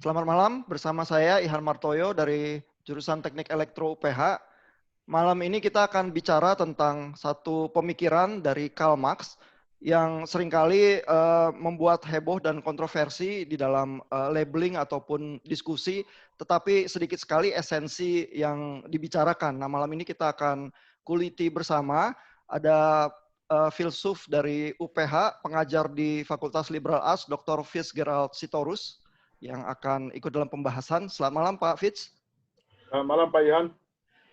Selamat malam, bersama saya Ihan Martoyo dari jurusan Teknik Elektro UPH. Malam ini kita akan bicara tentang satu pemikiran dari Karl Marx yang seringkali membuat heboh dan kontroversi di dalam labeling ataupun diskusi, tetapi sedikit sekali esensi yang dibicarakan. Nah, malam ini kita akan kuliti bersama. Ada filsuf dari UPH, pengajar di Fakultas Liberal Arts, Dr. Fitzgerald Sitorus, yang akan ikut dalam pembahasan. Selamat malam Pak Fitz. Selamat malam Pak Ihan.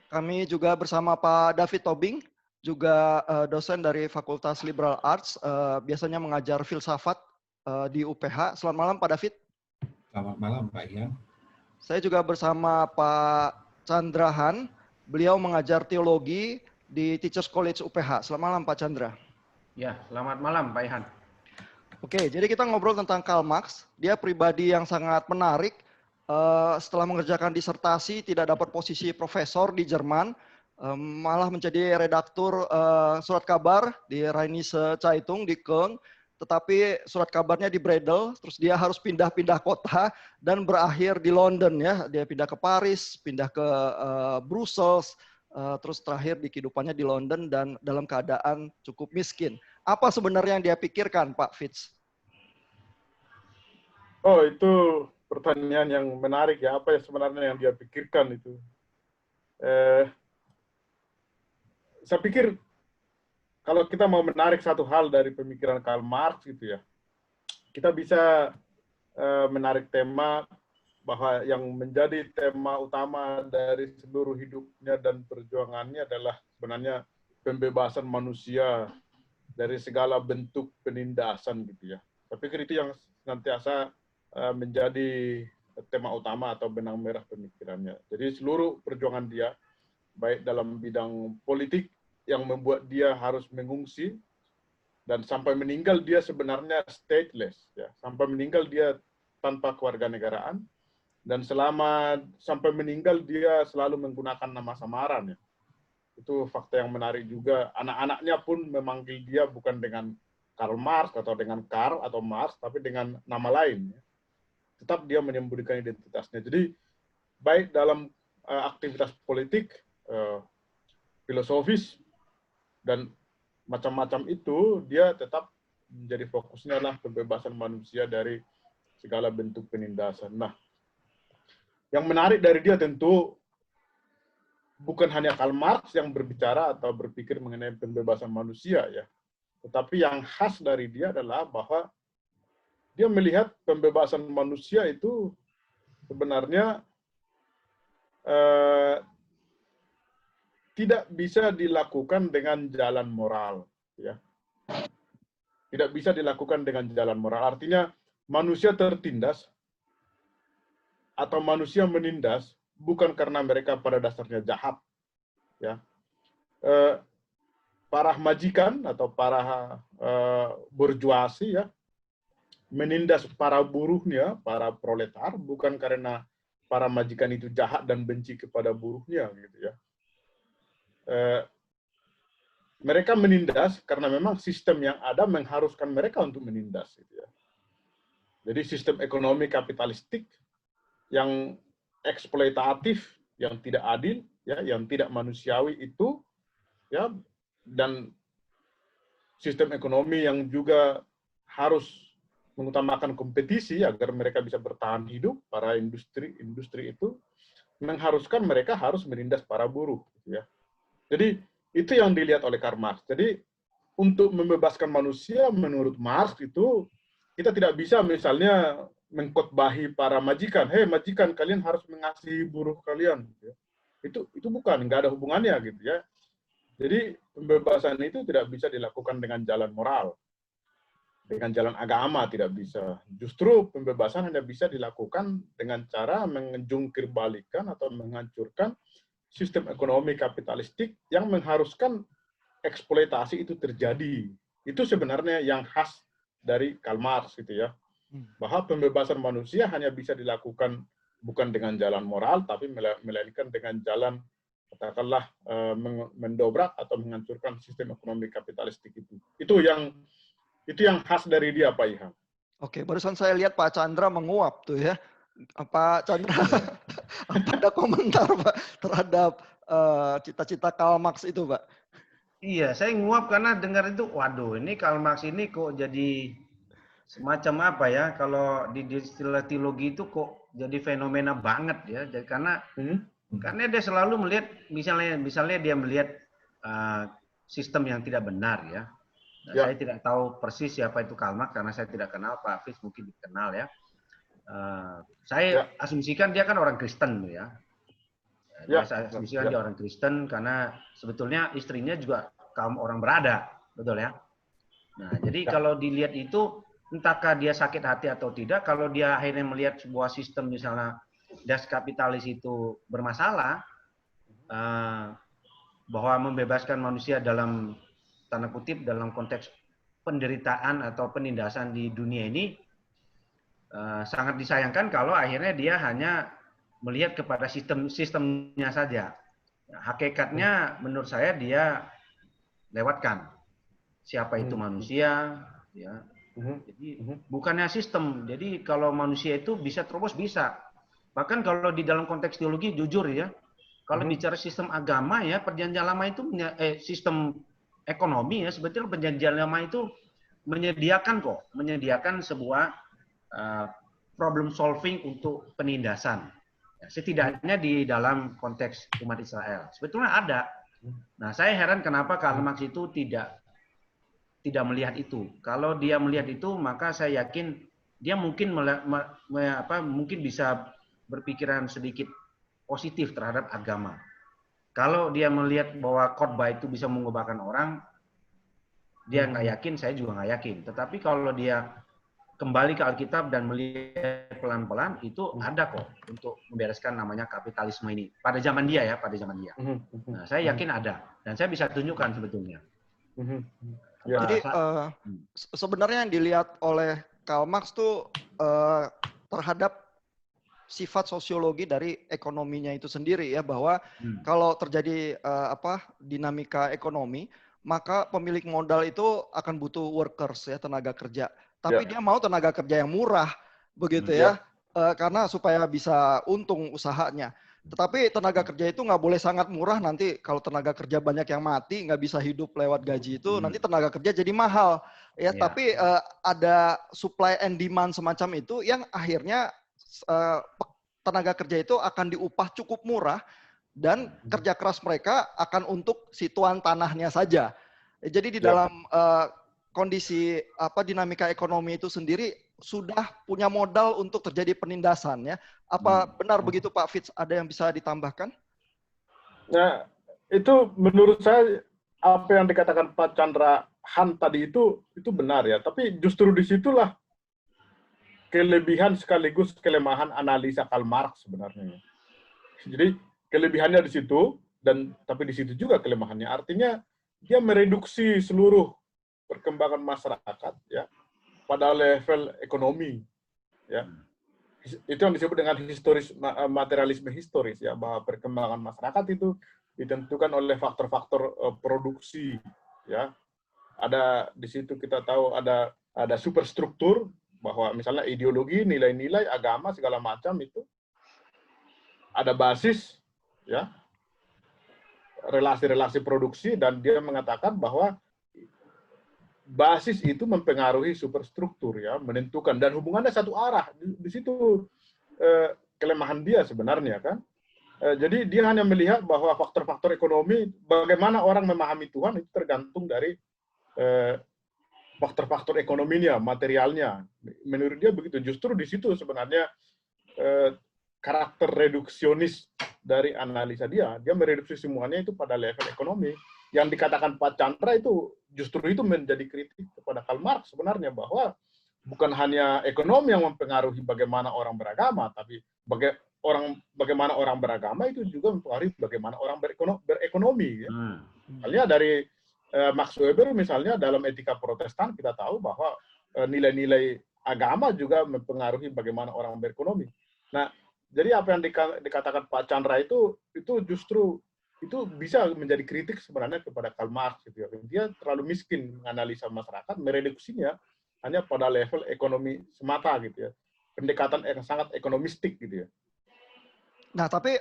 Kami juga bersama Pak David Tobing, juga dosen dari Fakultas Liberal Arts, biasanya mengajar filsafat di UPH. Selamat malam Pak David. Selamat malam Pak Ihan. Saya juga bersama Pak Chandra Han, beliau mengajar teologi di Teachers College UPH. Selamat malam Pak Chandra. Ya, selamat malam Pak Ihan. Oke, jadi kita ngobrol tentang Karl Marx. Dia pribadi yang sangat menarik. Setelah mengerjakan disertasi, tidak dapat posisi profesor di Jerman, malah menjadi redaktur surat kabar di Rheinische Zeitung di Köln. Tetapi surat kabarnya di Bredel, terus dia harus pindah-pindah kota dan berakhir di London ya. Dia pindah ke Paris, pindah ke Brussels, terus terakhir di kehidupannya di London dan dalam keadaan cukup miskin. Apa sebenarnya yang dia pikirkan, Pak Fitz? Oh, itu pertanyaan yang menarik ya. Apa yang sebenarnya yang dia pikirkan itu? Saya pikir kalau kita mau menarik satu hal dari pemikiran Karl Marx gitu ya, kita bisa menarik tema bahwa yang menjadi tema utama dari seluruh hidupnya dan perjuangannya adalah sebenarnya pembebasan manusia dari segala bentuk penindasan gitu ya. Saya pikir itu yang senantiasa menjadi tema utama atau benang merah pemikirannya. Jadi seluruh perjuangan dia, baik dalam bidang politik yang membuat dia harus mengungsi, dan sampai meninggal dia sebenarnya stateless, ya. Sampai meninggal dia tanpa kewarganegaraan, dan sampai meninggal dia selalu menggunakan nama samaran, ya. Itu fakta yang menarik juga. Anak-anaknya pun memanggil dia bukan dengan Karl Marx atau dengan Karl atau Marx, tapi dengan nama lain. Tetap dia menyembunyikan identitasnya. Jadi baik dalam aktivitas politik, filosofis, dan macam-macam itu, dia tetap menjadi fokusnya adalah pembebasan manusia dari segala bentuk penindasan. Nah, yang menarik dari dia tentu bukan hanya Karl Marx yang berbicara atau berpikir mengenai pembebasan manusia ya, tetapi yang khas dari dia adalah bahwa dia melihat pembebasan manusia itu sebenarnya tidak bisa dilakukan dengan jalan moral, ya. Tidak bisa dilakukan dengan jalan moral. Artinya manusia tertindas atau manusia menindas bukan karena mereka pada dasarnya jahat, ya. Para majikan atau para burjuasi ya menindas para buruhnya, para proletar, bukan karena para majikan itu jahat dan benci kepada buruhnya, gitu ya. Mereka menindas karena memang sistem yang ada mengharuskan mereka untuk menindas, gitu ya. Jadi sistem ekonomi kapitalistik yang eksploitatif, yang tidak adil, ya, yang tidak manusiawi itu, ya, dan sistem ekonomi yang juga harus mengutamakan kompetisi agar mereka bisa bertahan hidup, para industri itu mengharuskan mereka harus menindas para buruh, gitu ya. Jadi itu yang dilihat oleh Karl Marx. Jadi untuk membebaskan manusia menurut Marx itu kita tidak bisa misalnya mengkhotbahi para majikan, hei majikan kalian harus mengasihi buruh kalian, gitu ya. Itu bukan, nggak ada hubungannya gitu ya. Jadi pembebasan itu tidak bisa dilakukan dengan jalan moral, dengan jalan agama tidak bisa. Justru pembebasan hanya bisa dilakukan dengan cara menjungkir-balikan atau menghancurkan sistem ekonomi kapitalistik yang mengharuskan eksploitasi itu terjadi. Itu sebenarnya yang khas dari Karl Marx gitu ya. Bahwa pembebasan manusia hanya bisa dilakukan bukan dengan jalan moral, tapi melainkan dengan jalan katakanlah mendobrak atau menghancurkan sistem ekonomi kapitalistik itu. Itu yang khas dari dia, Pak Ihan. Oke, barusan saya lihat Pak Chandra menguap tuh ya. Pak Chandra, apa ada komentar Pak terhadap cita-cita Karl Marx itu Pak? Iya, saya nguap karena dengar itu, waduh, ini Karl Marx ini kok jadi semacam apa ya? Kalau di istilah teologi itu kok jadi fenomena banget ya. Jadi, karena dia selalu melihat, misalnya dia melihat sistem yang tidak benar ya. Nah, saya tidak tahu persis siapa itu Karl Marx karena saya tidak kenal. Pak Hafiz mungkin dikenal ya. Saya asumsikan dia kan orang Kristen ya. Saya asumsikan dia orang Kristen karena sebetulnya istrinya juga kaum orang berada, betul ya. Nah, jadi kalau dilihat itu entahkah dia sakit hati atau tidak, kalau dia akhirnya melihat sebuah sistem misalnya das kapitalis itu bermasalah, bahwa membebaskan manusia dalam tanda kutip dalam konteks penderitaan atau penindasan di dunia ini sangat disayangkan kalau akhirnya dia hanya melihat kepada sistemnya saja. Hakikatnya menurut saya dia lewatkan siapa itu manusia, ya. Jadi bukannya sistem. Jadi kalau manusia itu bisa terobos bisa. Bahkan kalau di dalam konteks teologi jujur ya, kalau bicara sistem agama ya perjanjian lama itu sistem ekonomi ya sebetulnya perjanjian lama itu menyediakan sebuah problem solving untuk penindasan. Setidaknya di dalam konteks umat Israel. Sebetulnya ada. Nah, saya heran kenapa Karl Marx itu tidak melihat itu. Kalau dia melihat itu, maka saya yakin dia mungkin mungkin bisa berpikiran sedikit positif terhadap agama. Kalau dia melihat bahwa khotbah itu bisa mengubahkan orang, dia nggak yakin, saya juga nggak yakin. Tetapi kalau dia kembali ke Alkitab dan melihat pelan-pelan, itu ada kok untuk membereskan namanya kapitalisme ini. Pada zaman dia ya, pada zaman dia. Nah, saya yakin ada. Dan saya bisa tunjukkan sebetulnya. Jadi sebenarnya yang dilihat oleh Karl Marx tuh terhadap sifat sosiologi dari ekonominya itu sendiri ya, bahwa kalau terjadi dinamika ekonomi, maka pemilik modal itu akan butuh workers ya, tenaga kerja. Tapi dia mau tenaga kerja yang murah, begitu ya, karena supaya bisa untung usahanya. Tetapi tenaga kerja itu nggak boleh sangat murah, nanti kalau tenaga kerja banyak yang mati, nggak bisa hidup lewat gaji itu, nanti tenaga kerja jadi mahal. Ya, tapi ada supply and demand semacam itu yang akhirnya tenaga kerja itu akan diupah cukup murah dan kerja keras mereka akan untuk si tuan tanahnya saja. Jadi di dalam kondisi dinamika ekonomi itu sendiri sudah punya modal untuk terjadi penindasan ya. Apa benar begitu Pak Fitz? Ada yang bisa ditambahkan? Nah, itu menurut saya apa yang dikatakan Pak Chandra Han tadi itu benar ya. Tapi justru disitulah kelebihan sekaligus kelemahan analisa Karl Marx sebenarnya. Jadi kelebihannya di situ tapi di situ juga kelemahannya. Artinya dia mereduksi seluruh perkembangan masyarakat ya pada level ekonomi ya. Itu yang disebut dengan materialisme historis ya, bahwa perkembangan masyarakat itu ditentukan oleh faktor-faktor produksi ya. Ada di situ kita tahu ada superstruktur, bahwa misalnya ideologi, nilai-nilai, agama segala macam itu ada basis ya, relasi-relasi produksi, dan dia mengatakan bahwa basis itu mempengaruhi superstruktur ya, menentukan, dan hubungannya satu arah. Di situ kelemahan dia sebenarnya kan. Jadi dia hanya melihat bahwa faktor-faktor ekonomi, bagaimana orang memahami Tuhan itu tergantung dari faktor-faktor ekonominya, materialnya. Menurut dia begitu. Justru di situ sebenarnya karakter reduksionis dari analisa dia. Dia mereduksi semuanya itu pada level ekonomi. Yang dikatakan Pak Chandra itu justru itu menjadi kritik kepada Karl Marx sebenarnya, bahwa bukan hanya ekonomi yang mempengaruhi bagaimana orang beragama, tapi bagaimana orang beragama itu juga mempengaruhi bagaimana orang berekonomi. Ya. Misalnya dari Max Weber misalnya dalam Etika Protestan kita tahu bahwa nilai-nilai agama juga mempengaruhi bagaimana orang berekonomi. Nah, jadi apa yang dikatakan Pak Chandra itu justru itu bisa menjadi kritik sebenarnya kepada Karl Marx gitu ya. Dia terlalu miskin menganalisa masyarakat, mereduksinya hanya pada level ekonomi semata gitu ya. pendekatan yang sangat ekonomistik gitu ya. Nah, tapi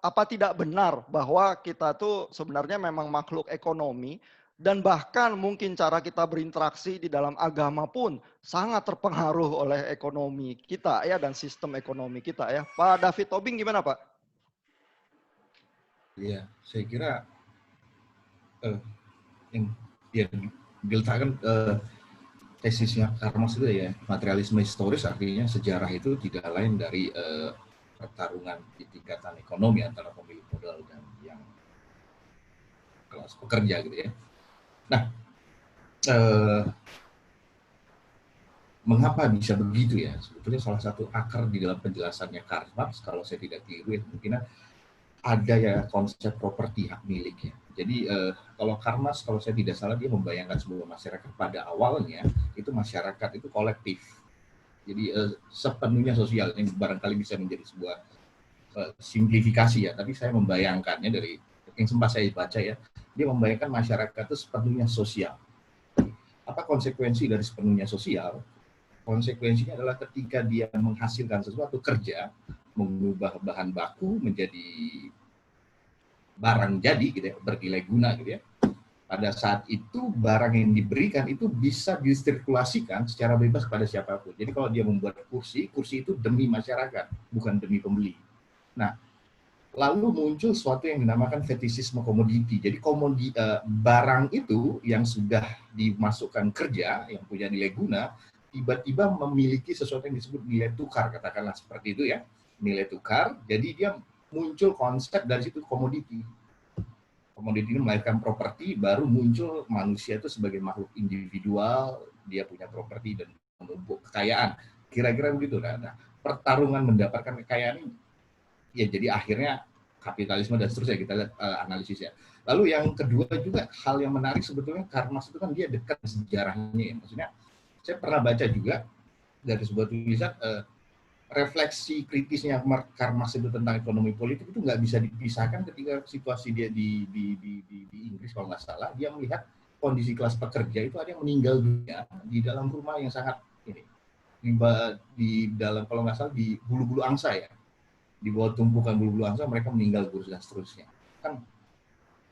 apa tidak benar bahwa kita tuh sebenarnya memang makhluk ekonomi dan bahkan mungkin cara kita berinteraksi di dalam agama pun sangat terpengaruh oleh ekonomi kita ya dan sistem ekonomi kita ya. Pak David Tobing gimana Pak? Iya, saya kira yang ya, diletakkan tesisnya Karl Marx itu ya, materialisme historis artinya sejarah itu tidak lain dari pertarungan di tingkatan ekonomi antara pemilik modal dan yang kelas pekerja gitu ya. Nah, mengapa bisa begitu ya? Sebetulnya salah satu akar di dalam penjelasannya Karl Marx, kalau saya tidak keliru ya, mungkin ada ya konsep properti hak milik ya. Jadi kalau Karl Marx, kalau saya tidak salah, dia membayangkan sebuah masyarakat pada awalnya itu masyarakat itu kolektif. Jadi sepenuhnya sosial. Ini barangkali bisa menjadi sebuah simplifikasi ya, tapi saya membayangkannya dari yang sempat saya baca ya, dia membayangkan masyarakat itu sepenuhnya sosial. Apa konsekuensi dari sepenuhnya sosial? Konsekuensinya adalah ketika dia menghasilkan sesuatu kerja, mengubah bahan baku menjadi barang jadi gitu ya, bernilai guna gitu ya. Pada saat itu barang yang diberikan itu bisa disirkulasikan secara bebas pada siapapun. Jadi kalau dia membuat kursi, kursi itu demi masyarakat, bukan demi pembeli. Nah, lalu muncul sesuatu yang dinamakan fetisisme komoditi. Jadi barang itu yang sudah dimasukkan kerja, yang punya nilai guna, tiba-tiba memiliki sesuatu yang disebut nilai tukar, katakanlah seperti itu ya, nilai tukar. Jadi dia muncul konsep dari situ komoditi. Komoditi ini melahirkan properti, baru muncul manusia itu sebagai makhluk individual, dia punya properti dan menumpuk kekayaan. Kira-kira begitu. Nah, pertarungan mendapatkan kekayaan ini, ya jadi akhirnya kapitalisme dan seterusnya, kita lihat analisisnya. Lalu yang kedua juga, hal yang menarik sebetulnya, Karl Marx itu kan dia dekat sejarahnya ya. Maksudnya, saya pernah baca juga dari sebuah tulisan, refleksi kritisnya Karl Marx itu tentang ekonomi politik itu nggak bisa dipisahkan ketika situasi dia di Inggris kalau nggak salah, dia melihat kondisi kelas pekerja itu ada yang meninggal dunia di dalam rumah yang sangat ini, di dalam kalau nggak salah di bulu-bulu angsa ya, di bawah tumpukan bulu-bulu angsa mereka meninggal dan seterusnya. Kan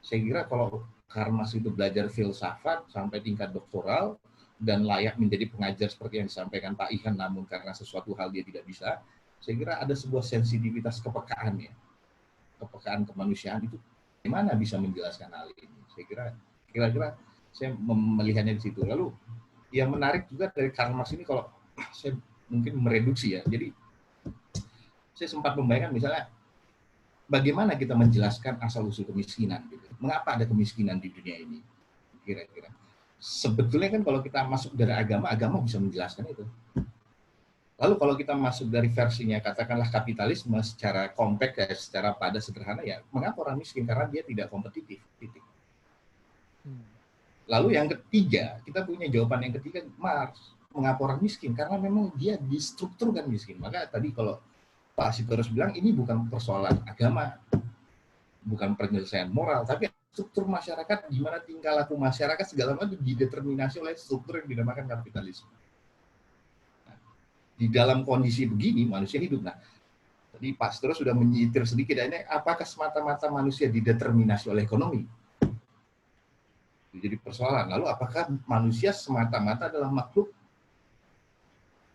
saya kira kalau Karl Marx itu belajar filsafat sampai tingkat doktoral dan layak menjadi pengajar seperti yang disampaikan Pak Ihan, namun karena sesuatu hal dia tidak bisa, saya kira ada sebuah sensitivitas kepekaan ya, kepekaan kemanusiaan itu gimana bisa menjelaskan hal ini. Saya kira saya melihatnya di situ. Lalu yang menarik juga dari Karl Marx ini, kalau saya mungkin mereduksi ya, jadi saya sempat membayangkan misalnya bagaimana kita menjelaskan asal-usul kemiskinan gitu. Mengapa ada kemiskinan di dunia ini kira-kira. Sebetulnya kan kalau kita masuk dari agama bisa menjelaskan itu. Lalu kalau kita masuk dari versinya katakanlah kapitalisme secara kompak ya, secara pada sederhana ya, mengapa orang miskin? Karena dia tidak kompetitif. Titik. Lalu yang ketiga, kita punya jawaban yang ketiga, Marx. Mengapa orang miskin? Karena memang dia distrukturkan miskin. Maka tadi kalau Pak Sitorus bilang ini bukan persoalan agama, bukan penyelesaian moral, tapi struktur masyarakat, di mana tingkah laku masyarakat segala macam dideterminasi oleh struktur yang dinamakan kapitalisme. Nah, di dalam kondisi begini manusia hidup. Nah, tadi Pak Sitorus sudah menyitir sedikit, ini apakah semata-mata manusia dideterminasi oleh ekonomi? Itu jadi persoalan. Lalu apakah manusia semata-mata adalah makhluk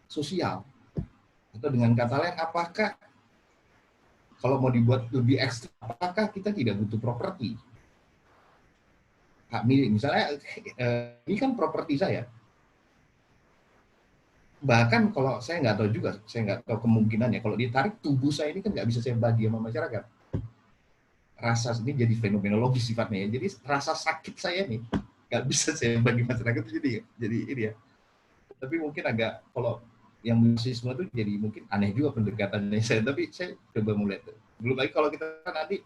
sosial? Atau dengan kata lain, apakah kalau mau dibuat lebih ekstrim, apakah kita tidak butuh properti? Hak milik, misalnya ini kan properti saya. Bahkan kalau saya nggak tahu juga, saya nggak tahu kemungkinannya, kalau ditarik tubuh saya ini kan nggak bisa saya bagi sama masyarakat. Rasa ini jadi fenomenologi sifatnya ya. Jadi rasa sakit saya nih nggak bisa saya bagi masyarakat itu jadi ini ya. Tapi mungkin agak kalau yang marxisme itu jadi mungkin aneh juga pendekatannya saya, tapi saya coba melihat. Belum lagi kalau kita nanti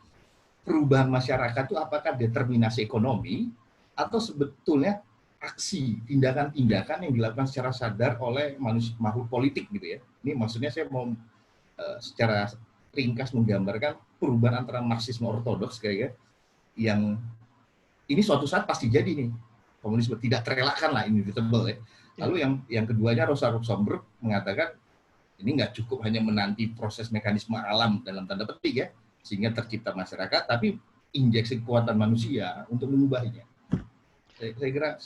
perubahan masyarakat itu apakah determinasi ekonomi atau sebetulnya aksi, tindakan-tindakan yang dilakukan secara sadar oleh manusia, makhluk politik gitu ya. Ini maksudnya saya mau secara ringkas menggambarkan perubahan antara marxisme ortodoks kayak yang ini suatu saat pasti jadi nih. Komunisme tidak terelakkan lah, inevitable ya. Lalu yang keduanya Rosa Luxemburg mengatakan Ini nggak cukup hanya menanti proses mekanisme alam dalam tanda petik ya, sehingga tercipta masyarakat, tapi injeksi kekuatan manusia untuk mengubahnya. Saya kira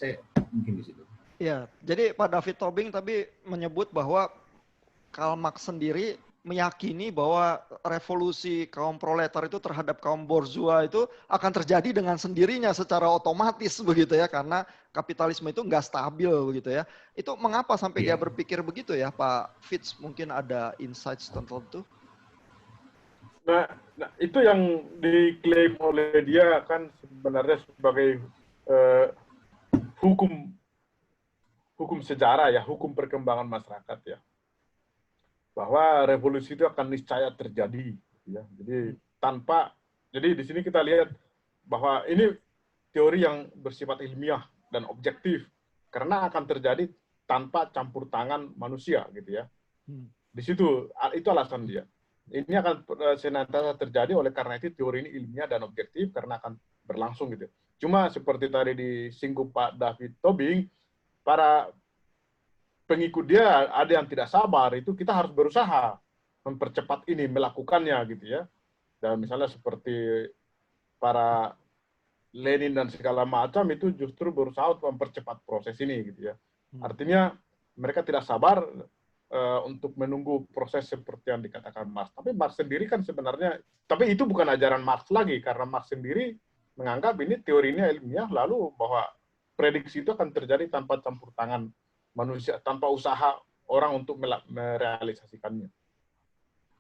mungkin di situ. Ya, jadi Pak David Tobing tadi menyebut bahwa Karl Marx sendiri meyakini bahwa revolusi kaum proletar itu terhadap kaum bourgeois itu akan terjadi dengan sendirinya secara otomatis begitu ya, karena kapitalisme itu nggak stabil begitu ya. Itu mengapa sampai dia berpikir begitu ya, Pak Fitz? Mungkin ada insights tertentu? Nah, itu yang diklaim oleh dia kan sebenarnya sebagai hukum sejarah ya, hukum perkembangan masyarakat ya. Bahwa revolusi itu akan niscaya terjadi ya. Jadi di sini kita lihat bahwa ini teori yang bersifat ilmiah dan objektif karena akan terjadi tanpa campur tangan manusia gitu ya. Di situ itu alasan dia. Ini akan senantiasa terjadi oleh karena itu teori ini ilmiah dan objektif karena akan berlangsung gitu. Cuma seperti tadi disinggung Pak David Tobing, para pengikut dia ada yang tidak sabar, itu kita harus berusaha mempercepat ini, melakukannya gitu ya. Dan misalnya seperti para Lenin dan segala macam itu justru berusaha untuk mempercepat proses ini gitu ya. Artinya mereka tidak sabar untuk menunggu proses seperti yang dikatakan Marx. Tapi Marx sendiri kan sebenarnya, tapi itu bukan ajaran Marx lagi, karena Marx sendiri menganggap ini teorinya ilmiah, lalu bahwa prediksi itu akan terjadi tanpa campur tangan manusia, tanpa usaha orang untuk merealisasikannya.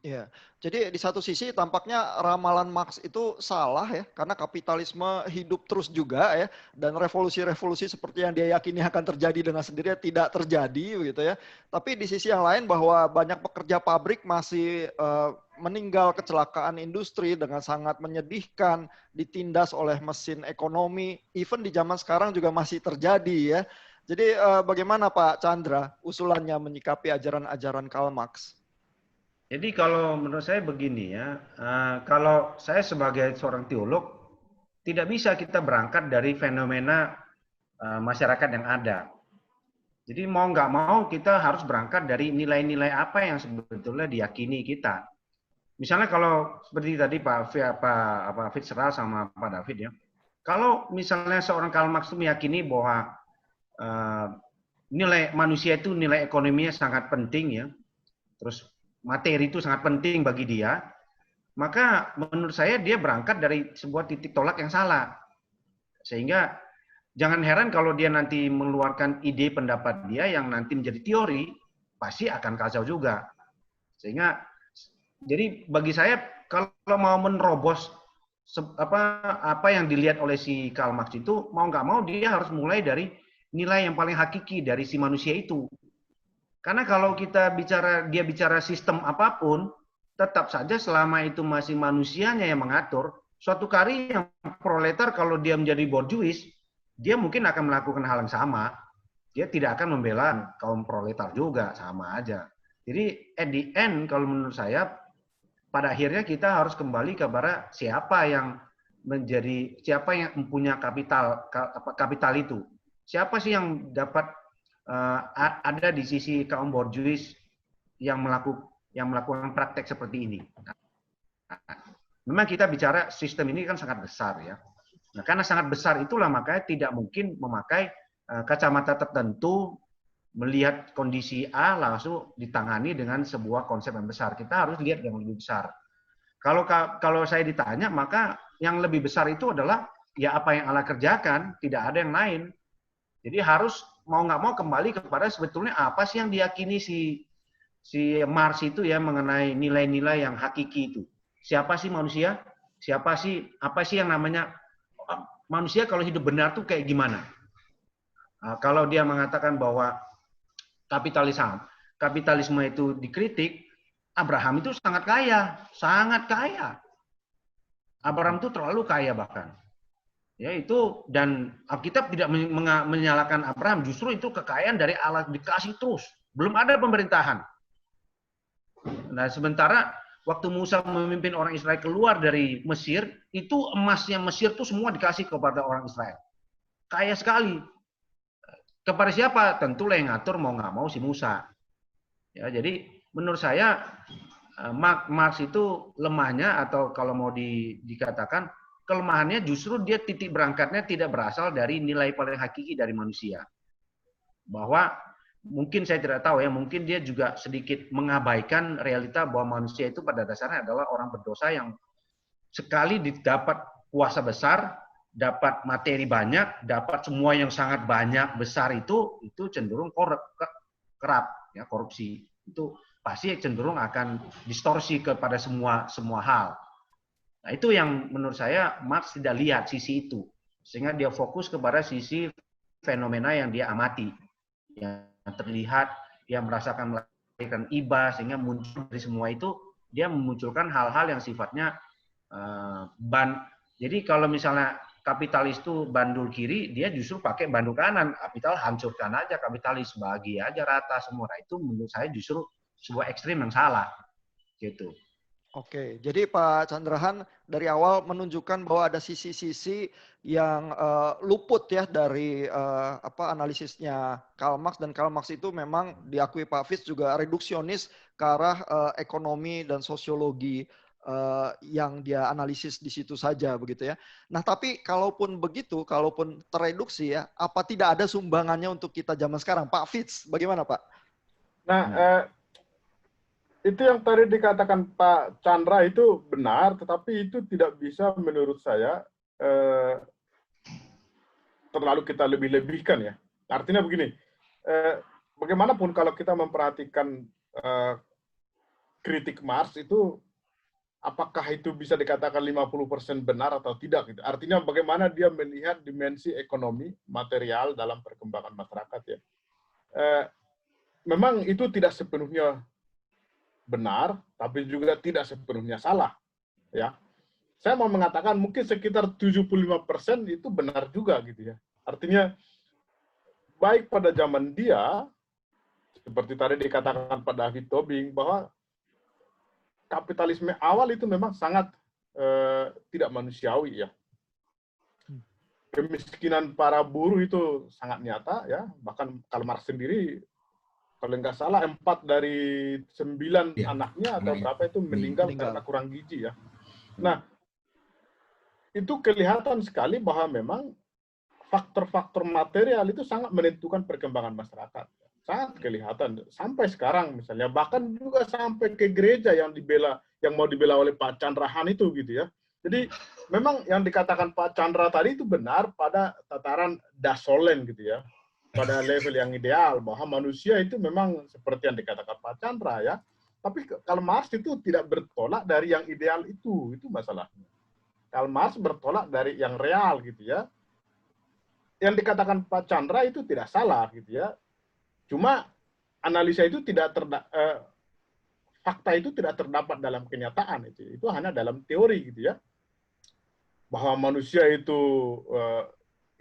Ya, jadi di satu sisi tampaknya ramalan Marx itu salah ya, karena kapitalisme hidup terus juga ya, dan revolusi-revolusi seperti yang dia yakini akan terjadi dengan sendirinya tidak terjadi begitu ya. Tapi di sisi yang lain bahwa banyak pekerja pabrik masih meninggal kecelakaan industri dengan sangat menyedihkan, ditindas oleh mesin ekonomi, even di zaman sekarang juga masih terjadi ya. Jadi bagaimana Pak Chandra usulannya menyikapi ajaran-ajaran Karl Marx? Jadi kalau menurut saya begini ya, kalau saya sebagai seorang teolog, tidak bisa kita berangkat dari fenomena masyarakat yang ada. Jadi mau nggak mau kita harus berangkat dari nilai-nilai apa yang sebetulnya diyakini kita. Misalnya kalau seperti tadi Pak Fitzgerald sama Pak David ya, kalau misalnya seorang Karl Marx itu meyakini bahwa nilai manusia itu nilai ekonominya sangat penting ya, terus materi itu sangat penting bagi dia, maka menurut saya dia berangkat dari sebuah titik tolak yang salah. Sehingga jangan heran kalau dia nanti mengeluarkan ide pendapat dia yang nanti menjadi teori, pasti akan kacau juga. Sehingga, jadi bagi saya kalau mau menerobos apa yang dilihat oleh si Karl Marx itu, mau nggak mau dia harus mulai dari nilai yang paling hakiki dari si manusia itu. Karena kalau dia bicara sistem apapun, tetap saja selama itu masih manusianya yang mengatur, suatu kali yang proletar kalau dia menjadi bourgeois, dia mungkin akan melakukan hal yang sama. Dia tidak akan membela kaum proletar juga, sama aja. Jadi at the end kalau menurut saya, pada akhirnya kita harus kembali kepada siapa yang mempunyai kapital itu. Siapa sih yang dapat ada di sisi kaum bourgeois yang melakukan praktek seperti ini. Memang kita bicara sistem ini kan sangat besar ya. Nah, karena sangat besar itulah makanya tidak mungkin memakai kacamata tertentu melihat kondisi A langsung ditangani dengan sebuah konsep yang besar. Kita harus lihat yang lebih besar. Kalau saya ditanya, maka yang lebih besar itu adalah ya apa yang Allah kerjakan, tidak ada yang lain. Jadi harus mau nggak mau kembali kepada sebetulnya apa sih yang diyakini si Marx itu ya mengenai nilai-nilai yang hakiki itu. Siapa sih manusia? Apa sih yang namanya manusia kalau hidup benar tuh kayak gimana? Nah, kalau dia mengatakan bahwa kapitalisme itu dikritik, Abraham itu sangat kaya, sangat kaya. Abraham itu terlalu kaya bahkan. Ya itu, dan Alkitab tidak menyalahkan Abraham, justru itu kekayaan dari Allah dikasih terus. Belum ada pemerintahan. Nah, sementara waktu Musa memimpin orang Israel keluar dari Mesir, itu emasnya Mesir itu semua dikasih kepada orang Israel. Kaya sekali. Kepada siapa? Tentulah yang ngatur mau nggak mau si Musa. Ya, jadi menurut saya Marx itu lemahnya, atau kalau mau dikatakan kelemahannya, justru dia titik berangkatnya tidak berasal dari nilai paling hakiki dari manusia. Bahwa mungkin saya tidak tahu ya, mungkin dia juga sedikit mengabaikan realita bahwa manusia itu pada dasarnya adalah orang berdosa yang sekali didapat kuasa besar, dapat materi banyak, dapat semua yang sangat banyak besar, itu cenderung kerap ya, korupsi itu pasti cenderung akan distorsi kepada semua hal. Nah, itu yang menurut saya Marx tidak lihat sisi itu, sehingga dia fokus kepada sisi fenomena yang dia amati, yang terlihat, dia merasakan melahirkan iba, sehingga muncul dari semua itu dia memunculkan hal-hal yang sifatnya jadi kalau misalnya kapitalis itu bandul kiri, dia justru pakai bandul kanan, kapital hancurkan aja, kapitalis bahagia aja, rata semua. Nah, itu menurut saya justru sebuah ekstrim yang salah gitu. Oke, jadi Pak Chandrahan dari awal menunjukkan bahwa ada sisi-sisi yang luput ya dari analisisnya Karl Marx, dan Karl Marx itu memang diakui Pak Fitz juga reduksionis ke arah ekonomi dan sosiologi yang dia analisis di situ saja begitu ya. Nah, tapi kalaupun begitu, kalaupun tereduksi ya, apa tidak ada sumbangannya untuk kita zaman sekarang? Pak Fitz, bagaimana Pak? Nah, itu yang tadi dikatakan Pak Chandra itu benar, tetapi itu tidak bisa menurut saya terlalu kita lebih-lebihkan ya. Artinya begini, bagaimanapun kalau kita memperhatikan kritik Marx itu, apakah itu bisa dikatakan 50% benar atau tidak gitu. Artinya bagaimana dia melihat dimensi ekonomi material dalam perkembangan masyarakat ya. Memang itu tidak sepenuhnya benar, tapi juga tidak sepenuhnya salah. Ya, saya mau mengatakan mungkin sekitar 75% itu benar juga gitu ya. Artinya baik pada zaman dia, seperti tadi dikatakan Pak David Tobing, bahwa kapitalisme awal itu memang sangat tidak manusiawi ya. Kemiskinan para buruh itu sangat nyata ya. Bahkan Karl Marx sendiri, kalau nggak salah 4 dari 9 Ya, anaknya atau berapa itu meninggal karena kurang gizi ya. Nah, itu kelihatan sekali bahwa memang faktor-faktor material itu sangat menentukan perkembangan masyarakat. Sangat kelihatan sampai sekarang misalnya, bahkan juga sampai ke gereja yang mau dibela oleh Pak Chandrahan itu gitu ya. Jadi memang yang dikatakan Pak Chandra tadi itu benar pada tataran dasolen gitu ya. Pada level yang ideal, bahwa manusia itu memang seperti yang dikatakan Pak Chandra ya. Tapi Karl Marx itu tidak bertolak dari yang ideal itu masalahnya. Karl Marx bertolak dari yang real gitu ya. Yang dikatakan Pak Chandra itu tidak salah gitu ya. Cuma analisa itu fakta itu tidak terdapat dalam kenyataan itu hanya dalam teori gitu ya. Bahwa manusia itu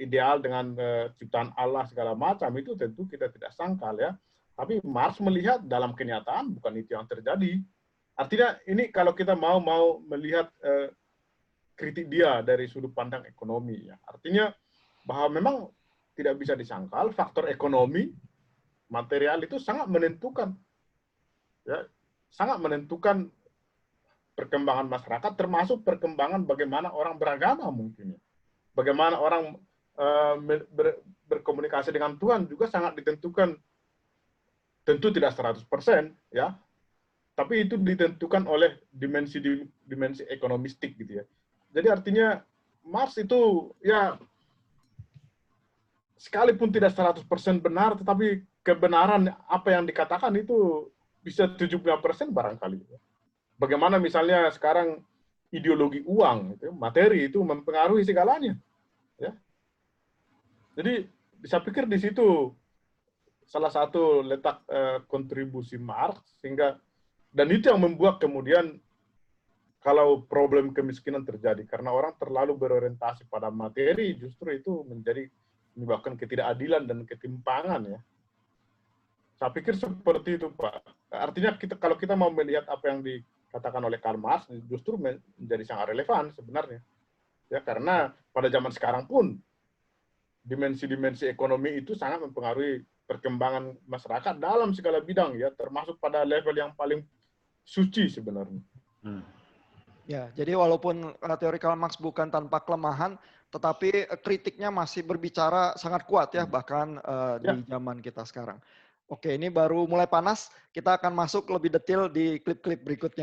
ideal dengan ciptaan Allah segala macam, itu tentu kita tidak sangkal ya. Tapi Marx melihat dalam kenyataan bukan itu yang terjadi. Artinya ini kalau kita mau melihat kritik dia dari sudut pandang ekonomi ya. Artinya bahwa memang tidak bisa disangkal faktor ekonomi material itu sangat menentukan ya, sangat menentukan perkembangan masyarakat, termasuk perkembangan bagaimana orang beragama mungkin ya. Bagaimana orang berkomunikasi dengan Tuhan juga sangat ditentukan, tentu tidak 100% ya, tapi itu ditentukan oleh dimensi ekonomistik gitu ya. Jadi artinya Marx itu ya sekalipun tidak 100% benar, tetapi kebenaran apa yang dikatakan itu bisa 75% barangkali. Bagaimana misalnya sekarang ideologi uang, materi itu mempengaruhi segalanya. Ya. Jadi saya pikir di situ salah satu letak kontribusi Marx, sehingga dan itu yang membuat kemudian kalau problem kemiskinan terjadi karena orang terlalu berorientasi pada materi, justru itu menyebabkan ketidakadilan dan ketimpangan ya. Saya pikir seperti itu Pak. Artinya kalau kita mau melihat apa yang dikatakan oleh Karl Marx, justru menjadi sangat relevan sebenarnya. Ya, karena pada zaman sekarang pun dimensi-dimensi ekonomi itu sangat mempengaruhi perkembangan masyarakat dalam segala bidang ya, termasuk pada level yang paling suci sebenarnya. Ya, jadi walaupun teori Karl Marx bukan tanpa kelemahan, tetapi kritiknya masih berbicara sangat kuat ya, bahkan di zaman kita sekarang. Oke, ini baru mulai panas, kita akan masuk lebih detail di klip-klip berikutnya.